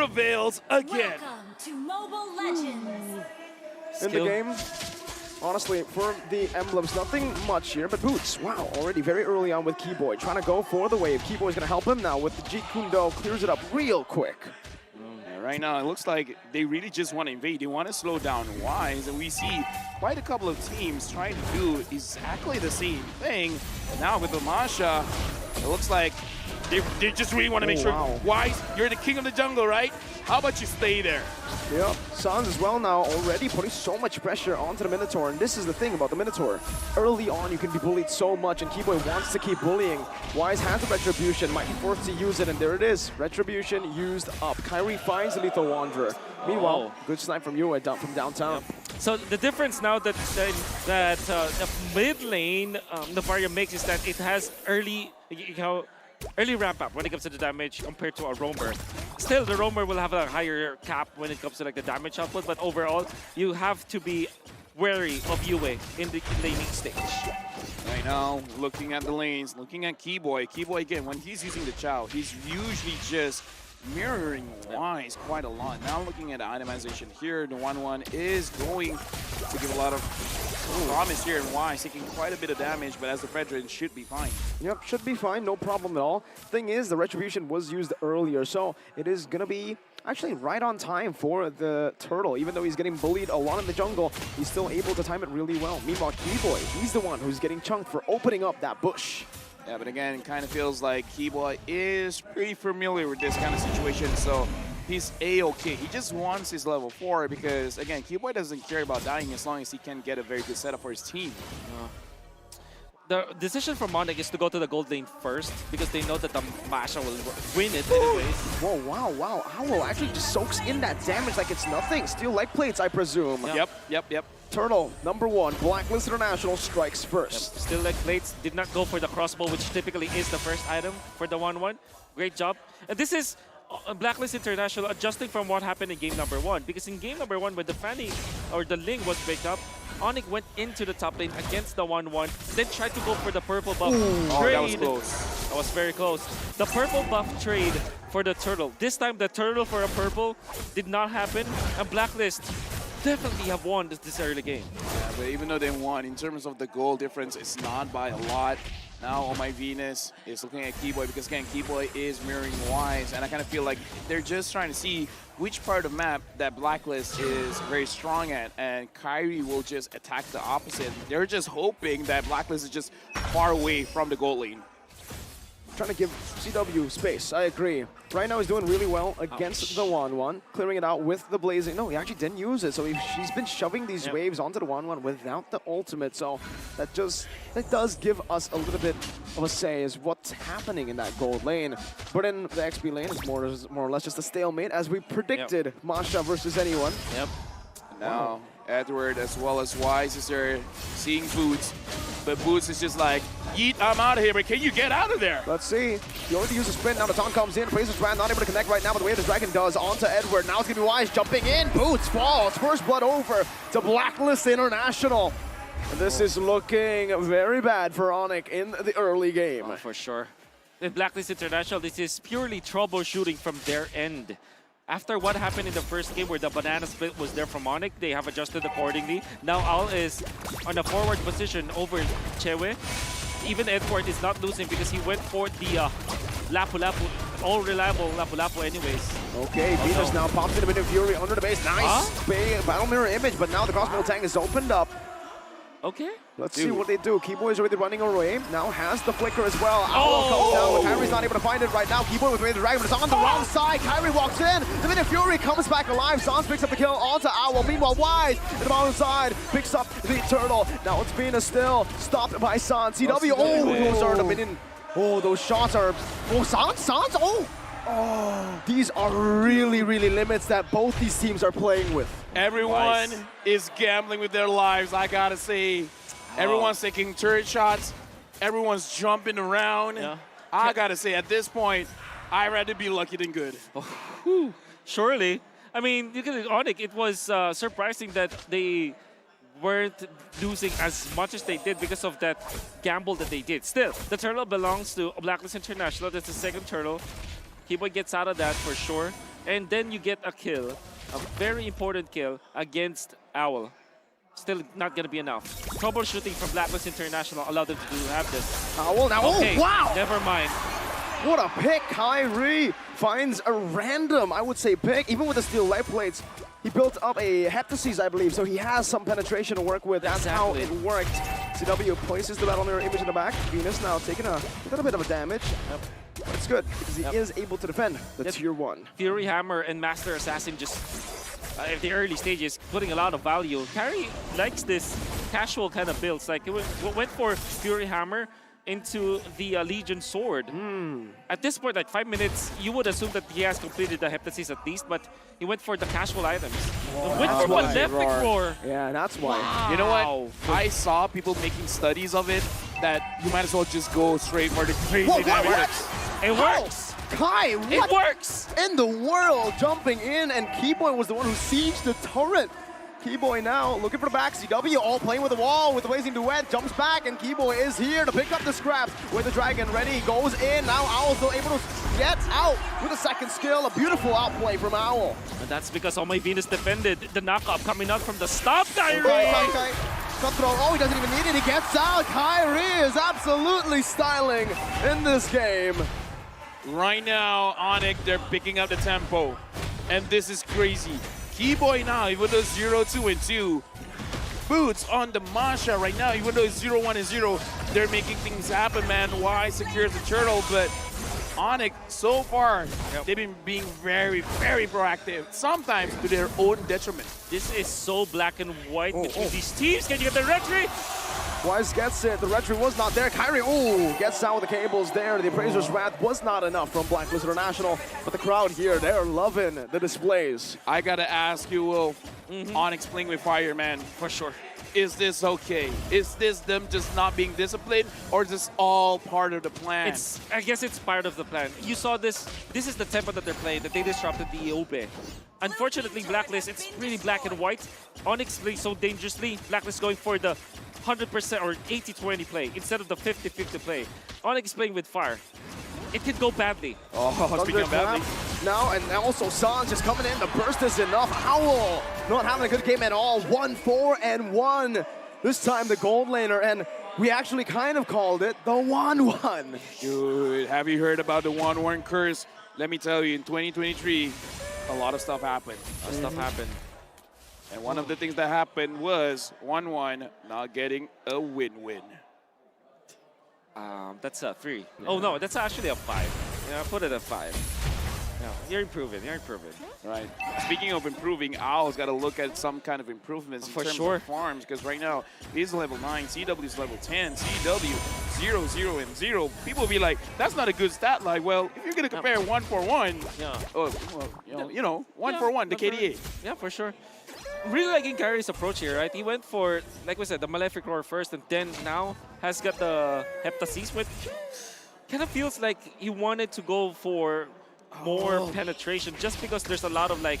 prevails again. Welcome to Mobile Legends. In the game, honestly, for the emblems, nothing much here, but Boots, wow, already very early on with Keyboy, trying to go for the wave. Keyboy's gonna help him now with the Jeet Kune Do, clears it up real quick. Yeah, right now, it looks like they really just want to invade. They want to slow down Wise, and we see quite a couple of teams trying to do exactly the same thing. Now with the Masha, it looks like they just really want to make sure, Wise, you're the king of the jungle, right? How about you stay there? Yep, Sans as well now already putting so much pressure onto the Minotaur, and this is the thing about the Minotaur. Early on, you can be bullied so much, and Keyboy wants to keep bullying. Wise has the Retribution, might be forced to use it, and there it is. Retribution used up. Kyrie finds the Lethal Wanderer. Meanwhile, good snipe from you from downtown. Yep. So the difference now that the mid lane Navaria makes is that it has early ramp up when it comes to the damage compared to a roamer. Still, the roamer will have a higher cap when it comes to like the damage output, but overall, you have to be wary of Yue in the laning stage. Right now, looking at the lanes, looking at Keyboy. Keyboy, again, when he's using the Chow, he's usually just mirroring Wise quite a lot. Now looking at the itemization here, the 1-1 is going to give a lot of promise here, and Wise taking quite a bit of damage, but as the Fredrin should be fine. Yep, should be fine, no problem at all. Thing is, the Retribution was used earlier, so it is gonna be actually right on time for the Turtle. Even though he's getting bullied a lot in the jungle, he's still able to time it really well. Meanwhile, Keyboy, he's the one who's getting chunked for opening up that bush. Yeah, but again, it kind of feels like Keyboy is pretty familiar with this kind of situation, so he's A-okay. He just wants his level 4 because, again, Keyboy doesn't care about dying as long as he can get a very good setup for his team. The decision from Onic is to go to the gold lane first because they know that the Masha will win it anyways. Whoa, wow. Owl actually just soaks in that damage like it's nothing. Steel leg plates, I presume. Yep. Turtle, #1, Blacklist International strikes first. Yep. Still leg plates, did not go for the crossbow, which typically is the first item for the 1-1. Great job. And this is Blacklist International adjusting from what happened in game #1. Because in game #1, when the Fanny or the Ling was picked up, Onic went into the top lane against the 1-1, then tried to go for the purple buff trade. That was close. That was very close. The purple buff trade for the Turtle. This time, the Turtle for a purple did not happen, and Blacklist definitely have won this early game. Yeah, but even though they won, in terms of the goal difference, it's not by a lot. Now, Oh My Venus is looking at Keyboy because, again, Keyboy is mirroring Wise, and I kind of feel like they're just trying to see which part of the map that Blacklist is very strong at, and Kyrie will just attack the opposite. They're just hoping that Blacklist is just far away from the gold lane. Trying to give CW space, I agree. Right now he's doing really well against the 1-1, clearing it out with the blazing. No, he actually didn't use it, so he's been shoving these waves onto the 1-1 without the ultimate, so that does give us a little bit of a say as what's happening in that gold lane. But in the XP lane, it's more or less just a stalemate, as we predicted. Masha versus anyone. Yep. Now, Edward as well as Wise is there seeing Boots, but Boots is just like, yeet, I'm out of here, but can you get out of there? Let's see. He only uses sprint. Now the taunt comes in. Places Brand not able to connect right now, but the way the Dragon does onto Edward. Now it's going to be Wise jumping in. Boots falls. First blood over to Blacklist International. And this is looking very bad for Onic in the early game. Oh, for sure. In Blacklist International, this is purely troubleshooting from their end. After what happened in the first game where the banana split was there from Onic, they have adjusted accordingly. Now Owl is on a forward position over Chewe. Even Edward is not losing because he went for the Lapu-Lapu, all reliable Lapu-Lapu anyways. Okay, Venus now pops in a bit of Fury under the base. Nice big battle mirror image, but now the Cosmo Tank is opened up. Okay. Let's see what they do. Keyboy is already running away. Now has the flicker as well. Owl comes down, but Kyrie's not able to find it right now. Keyboy with the Dragon, but it's on the wrong side. Kyrie walks in. The minute Fury comes back alive. Sans picks up the kill onto Owl. Meanwhile, Wise in the bottom side picks up the Turtle. Now it's Venus still stopped by Sans. CW. Oh, those are the minion. Oh, those shots are. Oh, Sans. Oh, these are really limits that both these teams are playing with. Everyone is gambling with their lives, I gotta say. Everyone's taking turret shots. Everyone's jumping around. Yeah. I gotta say, at this point, I'd rather be lucky than good. Surely. I mean, you can Onic, it was surprising that they weren't losing as much as they did because of that gamble that they did. Still, the turtle belongs to Blacklist International. That's the second turtle. Keyboy gets out of that for sure. and then you get a kill, a very important kill against Owl. Still not going to be enough. Troubleshooting from Blacklist International allowed them to have this. Owl now. Okay, Oh, wow! never mind. What a pick. Kyrie finds a random, I would say, pick. Even with the steel light plates, he built up a heptasis, I believe, so he has some penetration to work with. That's how it worked. CW places the battle mirror image in the back. Venus now taking a little bit of a damage. But it's good because he is able to defend the tier 1. Fury Hammer and Master Assassin just, at the early stages, putting a lot of value. Kyrie likes this casual kind of builds. Like, it went for Fury Hammer into the Legion Sword. At this point, like 5 minutes, you would assume that he has completed the heptasis at least, but he went for the casual items. Went for Malefic Roar. Yeah, that's why. You know what? I saw people making studies of it that you might as well just go straight for the crazy damage. It works. Kai, It what works. in the world? Jumping in, and Keyboy was the one who sieged the turret. Keyboy now looking for the back. CW all playing with the wall with the blazing duet. Jumps back, and Keyboy is here to pick up the scraps with the dragon ready. Goes in. Now Owl still able to get out with a second skill. A beautiful outplay from Owl. And that's because All My Venus defended the knockup coming out from the stop, Kyrie. Kai. Cutthroat. Oh, he doesn't even need it. He gets out. Kyrie is absolutely styling in this game. Right now, Onic, they're picking up the tempo. And this is crazy. Keyboy now, even though 0-2 and 2. Boots on the Masha right now, even though it's 0-1 and 0. They're making things happen, man. Y secures the turtle, but Onic, so far, they've been being very, very proactive. Sometimes to their own detriment. This is so black and white between these teams. Can you get the retry? Wise gets it. The retry was not there. Kyrie, gets out with the cables there. The Appraiser's Wrath was not enough from Blacklist International. But the crowd here, they're loving the displays. I gotta ask you, Will, Onyx playing with fire, man. For sure. Is this okay? Is this them just not being disciplined, or is this all part of the plan? I guess it's part of the plan. You saw this. This is the tempo that they're playing, that they disrupted the EOP. Unfortunately, Blacklist, it's really black and white. Onyx plays so dangerously. Blacklist going for the 100% or 80-20 play instead of the 50-50 play. Onyx playing with fire. It could go badly. Oh, speaking of badly. Now, and also Sans just coming in. The burst is enough. Owl not having a good game at all. 1-4-1. This time the gold laner, and we actually kind of called it the 1-1. Dude, have you heard about the 1-1 curse? Let me tell you, in 2023, a lot of stuff happened. And one of the things that happened was 1-1 not getting a win-win. That's a 3. Yeah. Oh no, that's actually a 5. Yeah, put it at 5. Yeah, you're improving. Right. Speaking of improving, Owl's got to look at some kind of improvements in terms of farms, because right now he's level 9, CW's level 10, CW 0, 0, and 0. People will be like, that's not a good stat line. Well, if you're going to compare 1-4-1, you know, 1-4-1, the KDA. Yeah, for sure. Really liking Kyrie's approach here, right? He went for, like we said, the Malefic Roar first, and then now has got the Heptasis, which kind of feels like he wanted to go for more penetration, just because there's a lot of like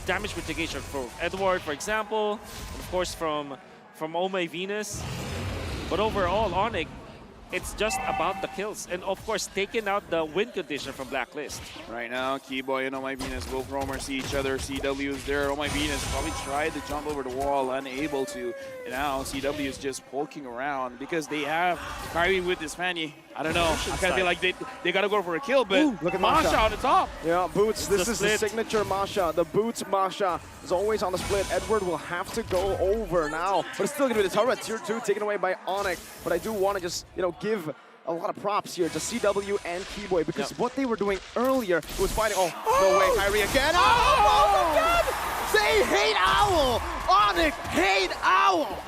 damage mitigation for Edward, for example, and of course from Oh My Venus. But overall, Onic, it's just about the kills, and of course taking out the win condition from Blacklist. Right now, Keyboy and Oh My Venus, both roamers see each other. CW is there. Oh My Venus probably tried to jump over the wall, unable to. And now CW is just poking around because they have Kyrie with his Fanny. I don't know. I kind of feel like they got to go for a kill, but look at Masha on the top. Yeah, Boots. This is the signature Masha. The Boots Masha is always on the split. Edward will have to go over now, but it's still going to be the turret. Tier 2 taken away by Onic. But I do want to just, give a lot of props here to CW and Keyboy, because what they were doing earlier was fighting. Oh, no way, Kyrie again. Oh, again! They hate Owl! Onic hate Owl!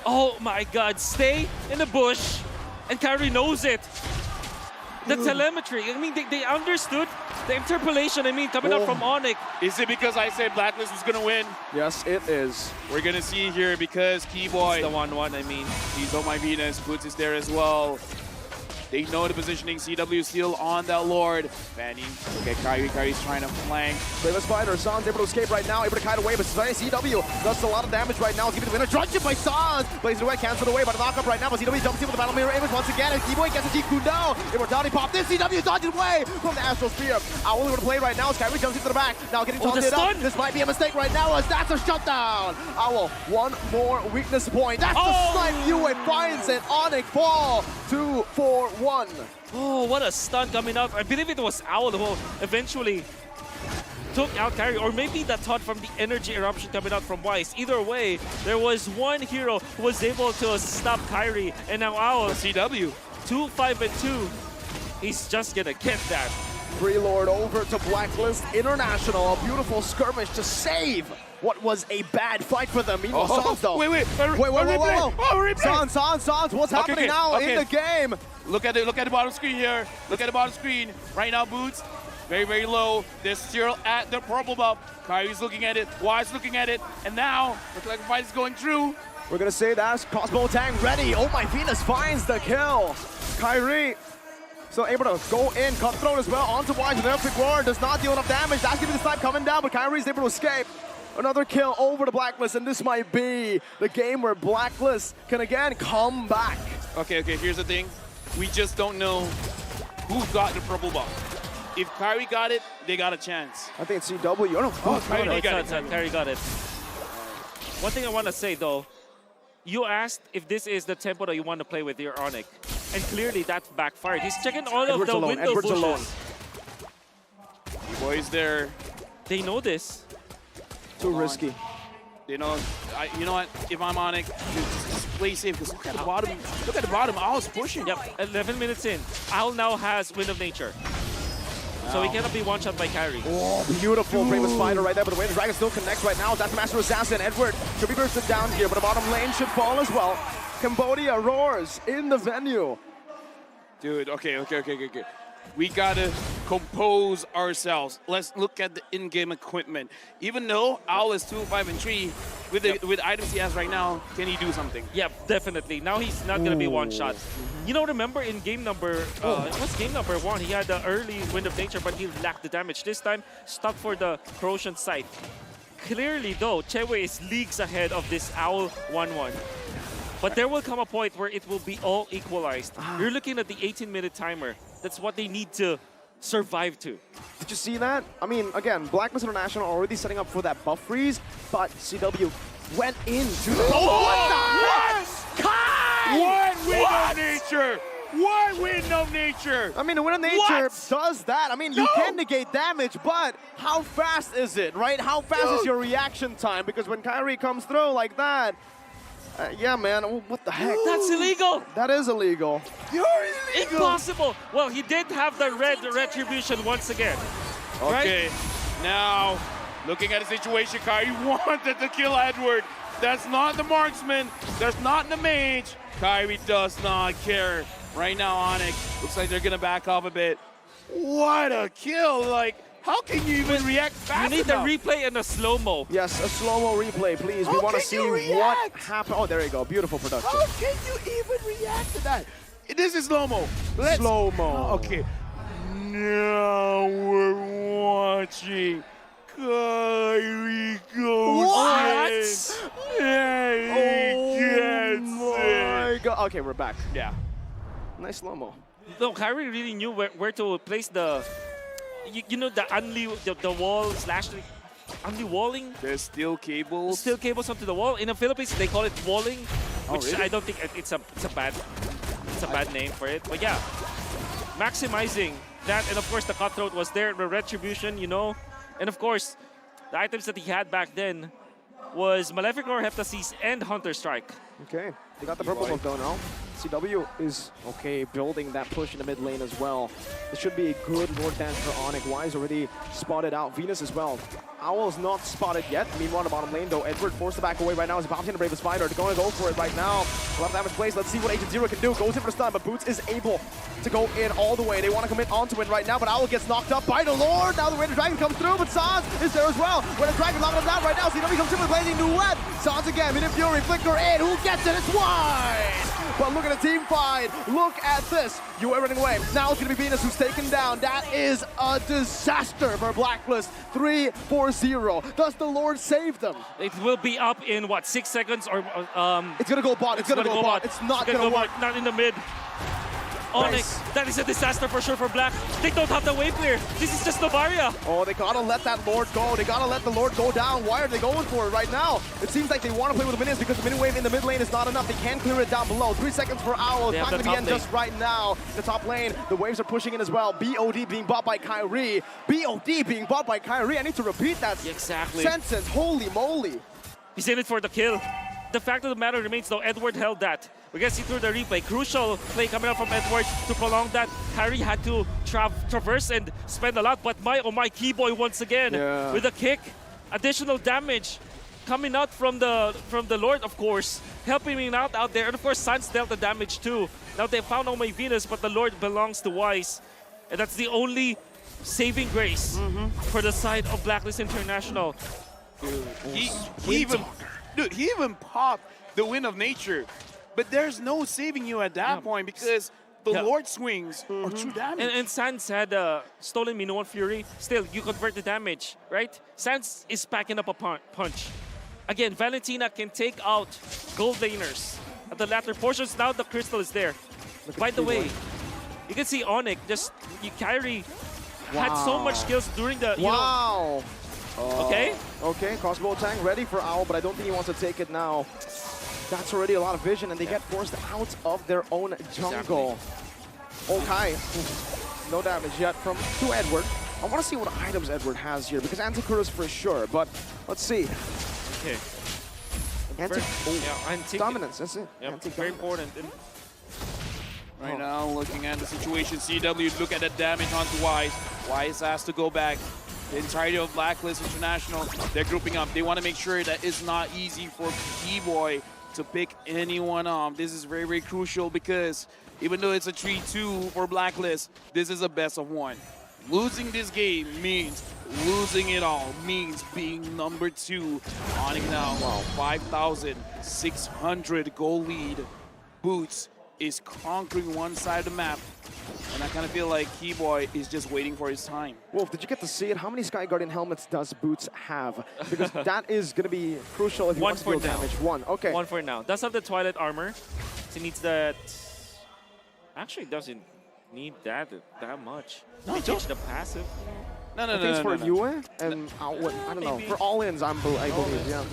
Oh my god, stay in the bush, and Kyrie knows it. The telemetry, I mean, they understood the interpolation, coming out from Onic. Is it because I said Blacklist was going to win? Yes, it is. We're going to see here because Keyboy. It's the 1-1, He's Oh My Venus. Boots is there as well. They know the positioning. CW still on that Lord. Fanny, okay, Kyrie's trying to flank. Brave Spider, Sans able to escape right now, able to kite away, but CW does a lot of damage right now. He's giving the winner. Drudged by Sans. Plays it away, cancelled away by the knockup right now, but CW jumps in with the battle mirror image once again, and Keyboy gets a G-Coup down. Immortality pop. This CW dodges away from the Astral Spear. Owl able to play right now. Kyrie jumps into the back. Now getting taunted up. This might be a mistake right now as that's a shutdown. Owl, one more weakness point. That's the snipe. Yue finds it. Onic fall. 2-4-1. Oh, what a stun coming out. I believe it was Owl who eventually took out Kyrie, or maybe that thought from the energy eruption coming out from Wise. Either way, there was one hero who was able to stop Kyrie, and now Owl, CW. 2-5-2. He's just gonna get that. Free Lord over to Blacklist International. A beautiful skirmish to save what was a bad fight for them. Meanwhile, Sans though. Wait. Sans, what's happening now in the game? Look at the bottom screen here. Look at the bottom screen. Right now, Boots, very, very low. They're still at the purple buff. Kyrie's looking at it. Wise looking at it. And now, looks like the fight is going through. We're gonna say that's crossbow tank ready. Oh my, Venus finds the kill. Kyrie still able to go in, cutthroat as well onto Wise with electric ward. Does not deal enough damage. That's gonna be the snipe coming down, but Kyrie's able to escape. Another kill over to Blacklist, and this might be the game where Blacklist can again come back. Okay, here's the thing. We just don't know who got the purple buff. If Kyrie got it, they got a chance. I think it's CW. Oh, no. Kyrie got it. Kyrie got it. One thing I want to say though, you asked if this is the tempo that you want to play with your Onic, and clearly that backfired. He's checking all of the window bushes. Alone. Boys there. They know this. Too risky. You know, you know what? If I'm Onic, just play safe. Because look at the bottom. Look at the bottom. Owl's pushing. Yep. 11 minutes in. Owl now has Wind of Nature. So he cannot be one-shot by Kyrie. Oh, beautiful Bravest Spider right there, but the way the Dragon still connects right now. That's Master Assassin. Edward should be bursted down here, but the bottom lane should fall as well. Cambodia roars in the venue. Dude, okay. We gotta compose ourselves. Let's look at the in-game equipment. Even though Owl is 2-5-3, with items he has right now, can he do something? Yeah, definitely. Now he's not gonna be one-shot. You know, remember in game number, it was game number 1, he had the early Wind of Nature, but he lacked the damage. This time, stuck for the Corrosion Sight. Clearly though, Chewe is leagues ahead of this Owl 1-1. But there will come a point where it will be all equalized. You're looking at the 18-minute timer. That's what they need to survive to. Did you see that? I mean, again, Blacklist International already setting up for that buff freeze, but CW went into the... Oh, what? Kai! One Wind of Nature! One Wind of Nature! I mean, the Wind of Nature does that. I mean, you can negate damage, but how fast is it, right? How fast is your reaction time? Because when Kyrie comes through like that, yeah, man, what the heck? That's illegal! That is illegal. You're illegal! Impossible! Well, he did have the red retribution once again. Okay, right? Now, looking at the situation, Kyrie wanted to kill Edward. That's not the marksman. That's not the mage. Kyrie does not care. Right now, Onic, looks like they're going to back off a bit. What a kill! Like, how can you even react fast You need enough? the replay and the slow-mo. Yes, a slow-mo replay, please. We want to see what happened. Oh, there you go. Beautiful production. How can you even react to that? This is slow-mo. Slow-mo. Okay. Now we're watching Kyrie goes What? in. And he gets it. God. Okay, we're back. Yeah. Nice slow-mo. No, Kyrie really knew where to place the... You know, the wall slash unli-walling? There's steel cables. Steel cables onto the wall. In the Philippines, they call it walling, which really? I don't think it's a bad name for it. But yeah, maximizing that, and of course the cutthroat was there, the retribution, you know, and of course the items that he had back then was Malefic Roar, Heptasis, and Hunter Strike. Okay, they got the purple buff though now. CW is, okay, building that push in the mid lane as well. This should be a good Lord dance for Onic. Wise already spotted out. Venus as well. Owl's not spotted yet. Meanwhile, the bottom lane though, Edward forced to back away right now. He's about to the Bravest Spider. They're going to go for it right now. A lot of damage placed. Let's see what Agent Zero can do. Goes in for the stun, but Boots is able to go in all the way. They want to commit onto it right now, but Owl gets knocked up by the Lord. Now the Winter Dragon comes through, but Sans is there as well. Winter Dragon knocking him down right now. CW comes in with Blazing Duet. Sans again, Minute Fury, Flicker in. Who gets it? It's Wise! But look at the team fight. Look at this. You are running away. Now it's going to be Venus who's taken down. That is a disaster for Blacklist. 3-4-0. Does the Lord save them? It will be up in, what, 6 seconds? Or It's going to go bot. It's going to go bot. It's not going to work. Not in the mid. Onic, that is a disaster for sure for Black. They don't have the wave clear. This is just Novaria. Oh, they gotta let that Lord go. They gotta let the Lord go down. Why are they going for it right now? It seems like they want to play with the minions because the mini wave in the mid lane is not enough. They can clear it down below. 3 seconds for Owl. It's not going to be end just right now. The top lane, the waves are pushing in as well. BOD being bought by Kyrie. BOD being bought by Kyrie. I need to repeat that sentence. Holy moly. He's in it for the kill. The fact of the matter remains, though, Edward held that. We're going to see through the replay. Crucial play coming out from Edward to prolong that. Kyrie had to traverse and spend a lot, but oh my, Keyboy once again with a kick. Additional damage coming out from the Lord, of course, helping him out there. And of course, Sans dealt the damage too. Now they found Oh my Venus, but the Lord belongs to Wise. And that's the only saving grace for the side of Blacklist International. He even popped the Wind of Nature. But there's no saving you at that point because the Lord swings are true damage. And Sans had stolen Minoan Fury. Still, you convert the damage, right? Sans is packing up a punch. Again, Valentina can take out gold laners at the latter portions. Now the crystal is there. By the way, you can see Onic, Kyrie had so much skills during the, Okay, crossbow tank ready for Owl, but I don't think he wants to take it now. That's already a lot of vision, and they get forced out of their own jungle. Okay, no damage yet to Edward. I want to see what items Edward has here, because Anticuras for sure, but let's see. Okay. Dominance, that's it. Yep, very important. Right now, looking at the situation, CW, look at the damage onto Wise. Wise has to go back. The entirety of Blacklist International, they're grouping up. They want to make sure that it's not easy for B-Boy to pick anyone up. This is very, very crucial because even though it's a 3-2 for Blacklist, this is a best of one. Losing this game means losing it all, means being number 2. Onic now, 5,600 goal lead. Boots is conquering one side of the map. And I kind of feel like Keyboy is just waiting for his time. Wolf, did you get to see it? How many Sky Guardian helmets does Boots have? Because that is going to be crucial if he wants to deal damage. One, okay. One for now. Does have the Twilight armor. He needs that. Actually, doesn't need that much. No, change the passive. No. It's for Yue and I don't know. For all-ins, I believe, yeah.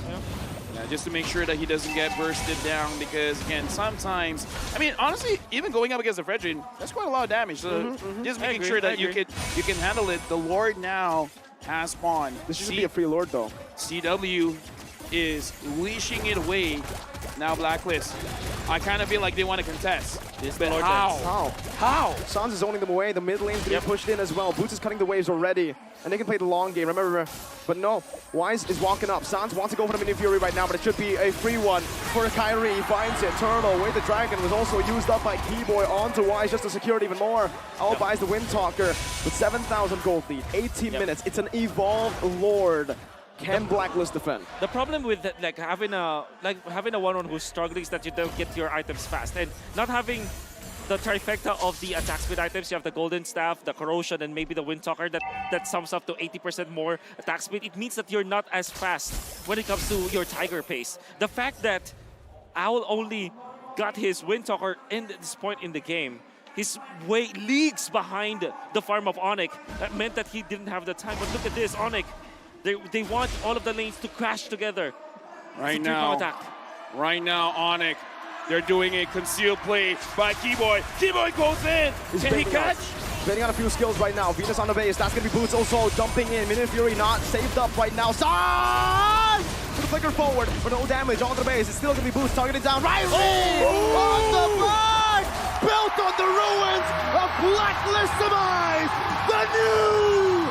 Yeah, just to make sure that he doesn't get bursted down because, again, sometimes, I mean, honestly, even going up against a Fredrin, that's quite a lot of damage. So just making sure that you can handle it. The Lord now has spawned. This should be a free Lord, though. CW is leashing it away. Now Blacklist. I kind of feel like they want to contest. But how? Sans is owning them away. The mid lane's getting pushed in as well. Boots is cutting the waves already. And they can play the long game, remember. But no, Wise is walking up. Sans wants to go for the Mini Fury right now, but it should be a free one for Kyrie. He finds it. Turtle with the Dragon was also used up by Keyboy onto Wise just to secure it even more. All buys the Windtalker with 7,000 gold lead, 18 minutes. It's an evolved Lord. Can Blacklist defend? The problem with having a one-on who's struggling is that you don't get your items fast, and not having the trifecta of the attack speed items. You have the Golden Staff, the Corrosion, and maybe the Windtalker that sums up to 80% more attack speed. It means that you're not as fast when it comes to your Tiger pace. The fact that Owl only got his Windtalker in this point in the game, he's way leagues behind the farm of Onic. That meant that he didn't have the time. But look at this, Onic. They want all of the lanes to crash together. Right now, Onic, they're doing a concealed play by Keyboy. Keyboy goes in. Can he catch? Betting on a few skills right now. Venus on the base. That's going to be Boots also jumping in. Mini Fury not saved up right now. Sans! With the flicker forward, but no damage on the base. It's still going to be Boots targeted down. Riley! On the back! Built on the ruins of Blacklist demise! The new